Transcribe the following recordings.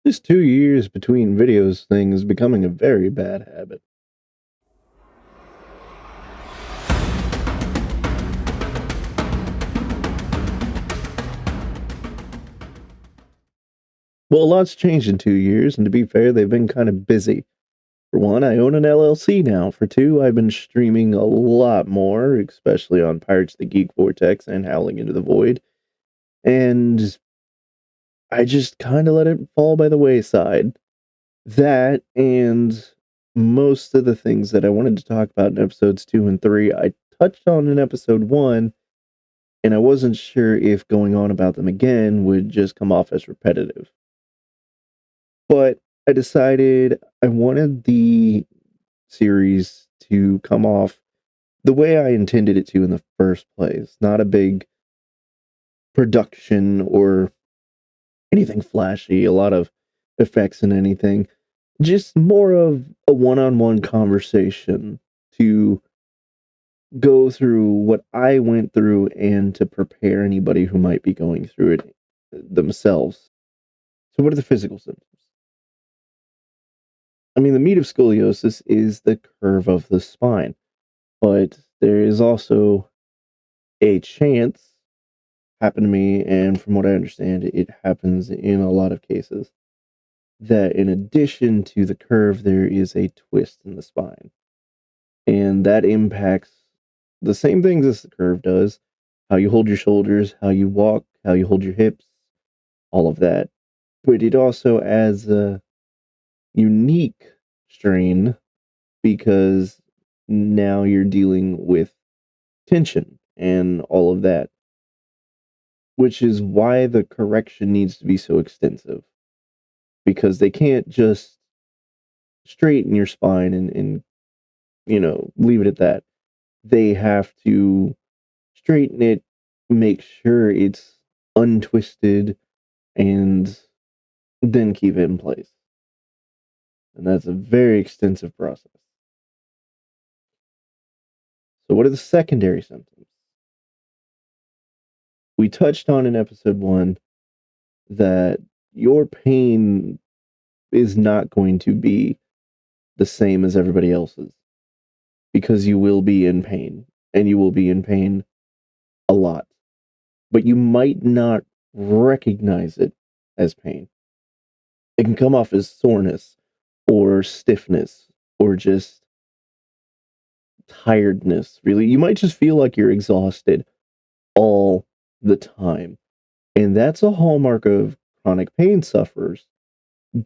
This 2 years between videos thing is becoming a very bad habit. Well, a lot's changed in 2 years, and to be fair, they've been kind of busy. For one, I own an LLC now. For two, I've been streaming a lot more, especially on Pirates of the Geek Vortex and Howling into the Void. And I just kind of let it fall by the wayside. That and most of the things that I wanted to talk about in episodes 2 and 3, I touched on in episode 1, and I wasn't sure if going on about them again would just come off as repetitive. But I decided I wanted the series to come off the way I intended it to in the first place. Not a big production or anything flashy, a lot of effects and anything. Just more of a one-on-one conversation to go through what I went through and to prepare anybody who might be going through it themselves. So, what are the physical symptoms? I mean, the meat of scoliosis is the curve of the spine, but there is also a chance, happened to me, and from what I understand, it happens in a lot of cases, that in addition to the curve, there is a twist in the spine. And that impacts the same things as the curve does: how you hold your shoulders, how you walk, how you hold your hips, all of that. But it also adds a unique strain because now you're dealing with tension and all of that, which is why the correction needs to be so extensive, because they can't just straighten your spine and leave it at that. They have to straighten it, make sure it's untwisted, and then keep it in place. And that's a very extensive process. So, what are the secondary symptoms? We touched on in episode 1 that your pain is not going to be the same as everybody else's, because you will be in pain, and you will be in pain a lot, but you might not recognize it as pain. It can come off as soreness or stiffness or just tiredness. Really, you might just feel like you're exhausted all the time, and that's a hallmark of chronic pain sufferers.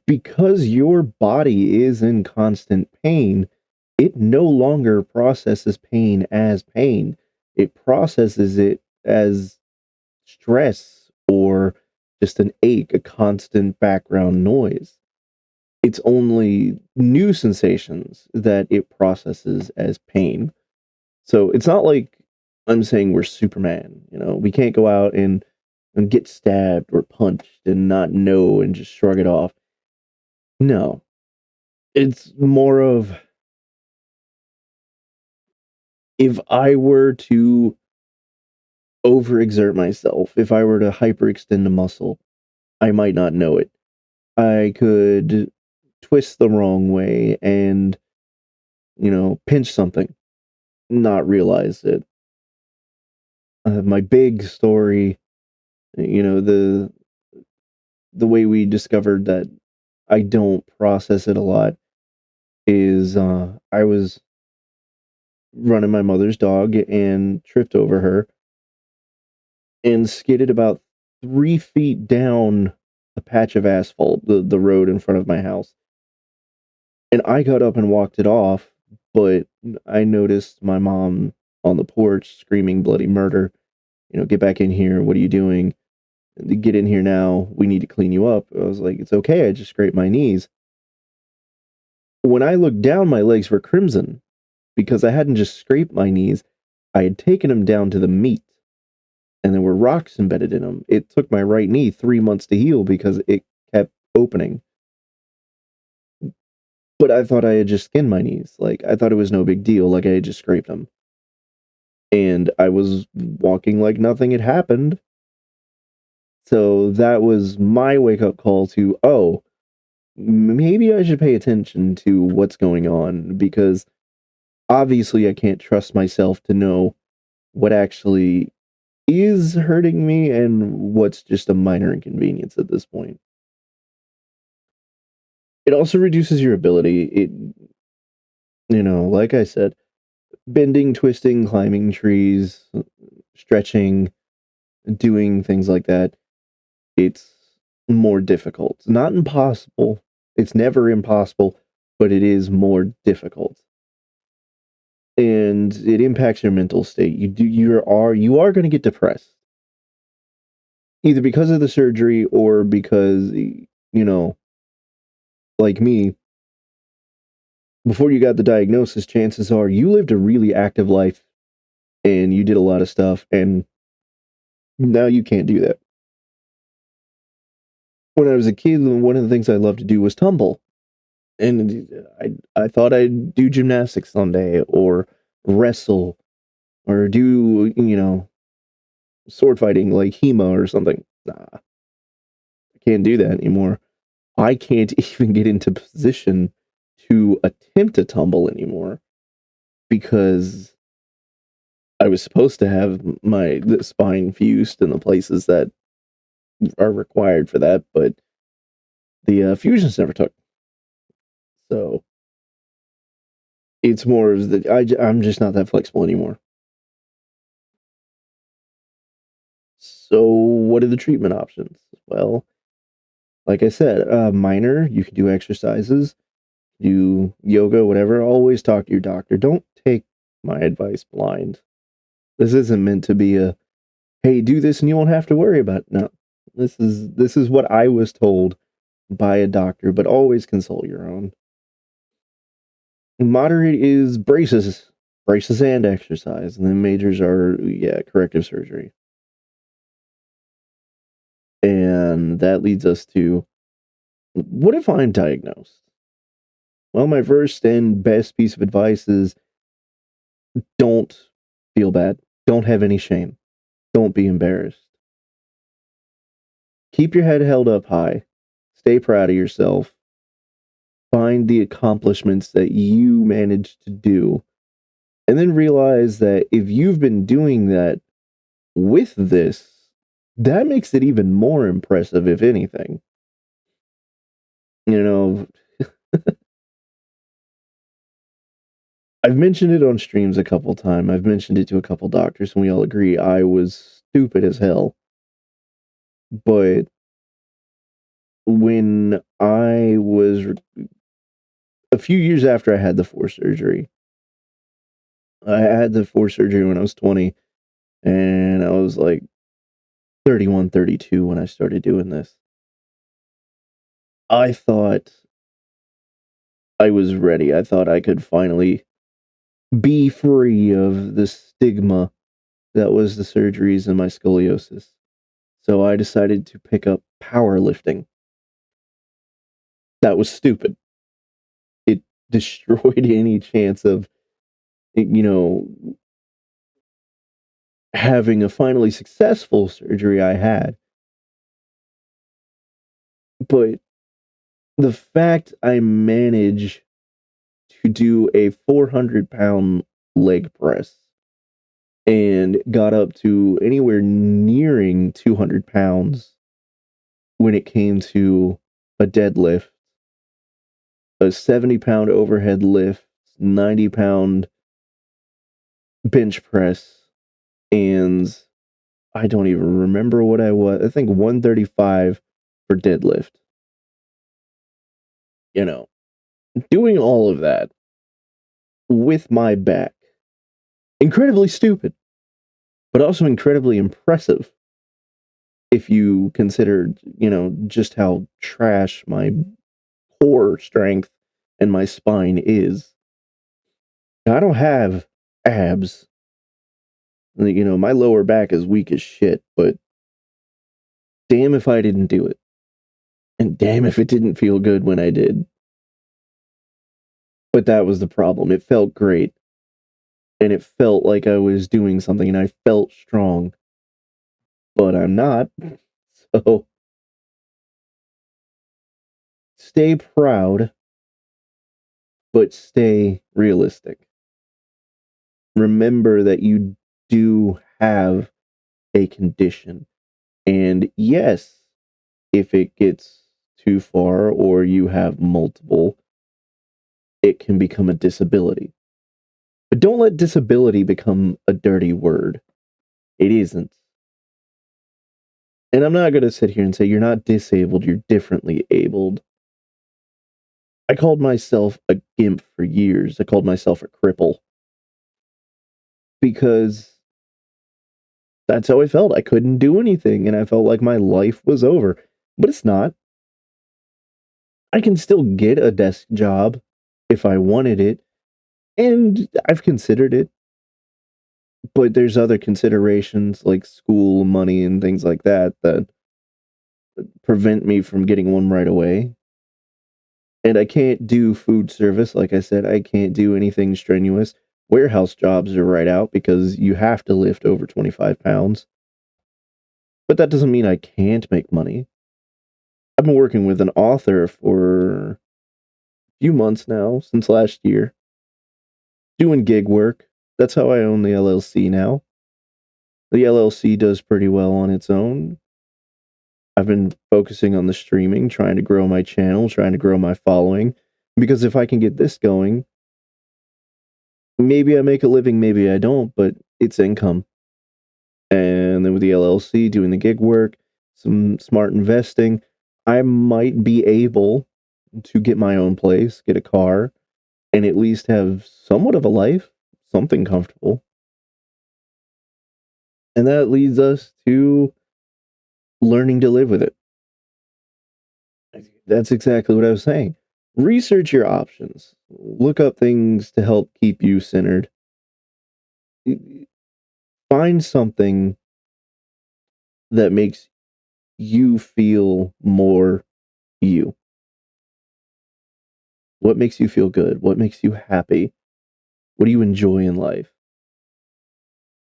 Because your body is in constant pain, it no longer processes pain as pain. It processes it as stress or just an ache, a constant background noise. It's only new sensations that it processes as pain. So it's not like I'm saying we're Superman. We can't go out and get stabbed or punched and not know and just shrug it off. No, it's more of, if I were to overexert myself, if I were to hyperextend a muscle, I might not know it. I could twist the wrong way and, pinch something, not realize it. My big story, the way we discovered that I don't process it a lot is I was running my mother's dog and tripped over her and skidded about 3 feet down a patch of asphalt, the road in front of my house. And I got up and walked it off, but I noticed my mom on the porch screaming bloody murder. Get back in here. What are you doing? Get in here now. We need to clean you up. I was like, it's okay. I just scraped my knees. When I looked down, my legs were crimson because I hadn't just scraped my knees, I had taken them down to the meat, and there were rocks embedded in them. It took my right knee 3 months to heal because it kept opening. But I thought I had just skinned my knees. Like, I thought it was no big deal. Like, I had just scraped them. And I was walking like nothing had happened. So that was my wake up call to, oh, maybe I should pay attention to what's going on because obviously I can't trust myself to know what actually is hurting me and what's just a minor inconvenience at this point. It also reduces your ability. Like I said, bending, twisting, climbing trees, stretching, doing things like that. It's more difficult. Not impossible. It's never impossible, but it is more difficult. And it impacts your mental state. You are going to get depressed. Either because of the surgery or because like me, before you got the diagnosis, chances are you lived a really active life and you did a lot of stuff, and now you can't do that. When I was a kid, one of the things I loved to do was tumble, and I thought I'd do gymnastics someday, or wrestle, or do sword fighting like HEMA or something. Nah, I can't do that anymore. I can't even get into position to attempt to tumble anymore because I was supposed to have my spine fused in the places that are required for that, but the fusions never took. So it's more of I'm just not that flexible anymore. So what are the treatment options? Well, like I said, minor, you can do exercises, do yoga, whatever. Always talk to your doctor. Don't take my advice blind. This isn't meant to be a, hey, do this and you won't have to worry about it. No. This is what I was told by a doctor, but always consult your own. Moderate is braces and exercise, and then majors are, yeah, corrective surgery. And that leads us to, what if I'm diagnosed? Well, my first and best piece of advice is don't feel bad. Don't have any shame. Don't be embarrassed. Keep your head held up high. Stay proud of yourself. Find the accomplishments that you managed to do. And then realize that if you've been doing that with this, that makes it even more impressive, if anything. You know, I've mentioned it on streams a couple times. I've mentioned it to a couple doctors, and we all agree I was stupid as hell. But when I was a few years after I had the four surgery, I had the four surgery when I was 20, and I was like 31, 32 when I started doing this. I thought I was ready. I thought I could finally be free of the stigma that was the surgeries and my scoliosis. So I decided to pick up powerlifting. That was stupid. It destroyed any chance of, having a finally successful surgery I had. But the fact I managed to do a 400-pound leg press and got up to anywhere nearing 200 pounds when it came to a deadlift, a 70-pound overhead lift, 90-pound bench press, and I don't even remember what I was. I think 135 for deadlift. You know, doing all of that with my back. Incredibly stupid, but also incredibly impressive if you consider, just how trash my core strength and my spine is. I don't have abs. My lower back is weak as shit, but damn if I didn't do it. And damn if it didn't feel good when I did. But that was the problem. It felt great. And it felt like I was doing something and I felt strong. But I'm not. So stay proud, but stay realistic. Remember that you do have a condition. And yes, if it gets too far or you have multiple, it can become a disability. But don't let disability become a dirty word. It isn't. And I'm not going to sit here and say you're not disabled, you're differently abled. I called myself a gimp for years. I called myself a cripple because that's how I felt. I couldn't do anything and I felt like my life was over. But it's not. I can still get a desk job if I wanted it, and I've considered it. But there's other considerations like school, money, and things like that that prevent me from getting one right away. And I can't do food service. Like I said, I can't do anything strenuous. Warehouse jobs are right out because you have to lift over 25 pounds. But that doesn't mean I can't make money. I've been working with an author for a few months now, since last year, doing gig work. That's how I own the LLC now. The LLC does pretty well on its own. I've been focusing on the streaming, trying to grow my channel, trying to grow my following. Because if I can get this going, maybe I make a living, maybe I don't, but it's income. And then with the LLC, doing the gig work, some smart investing, I might be able to get my own place, get a car, and at least have somewhat of a life, something comfortable. And that leads us to learning to live with it. That's exactly what I was saying. Research your options. Look up things to help keep you centered. Find something that makes you feel more you. What makes you feel good? What makes you happy? What do you enjoy in life?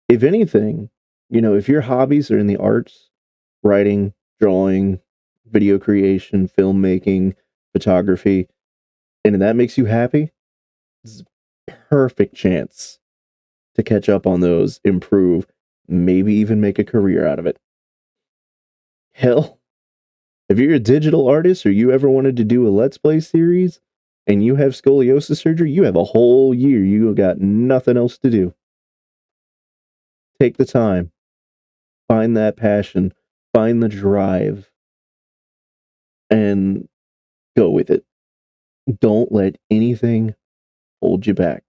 If anything, if your hobbies are in the arts, writing, drawing, video creation, filmmaking, photography, and that makes you happy, it's a perfect chance to catch up on those, improve, maybe even make a career out of it. Hell, if you're a digital artist or you ever wanted to do a Let's Play series and you have scoliosis surgery, you have a whole year. You got nothing else to do. Take the time, find that passion, find the drive, and go with it. Don't let anything hold you back.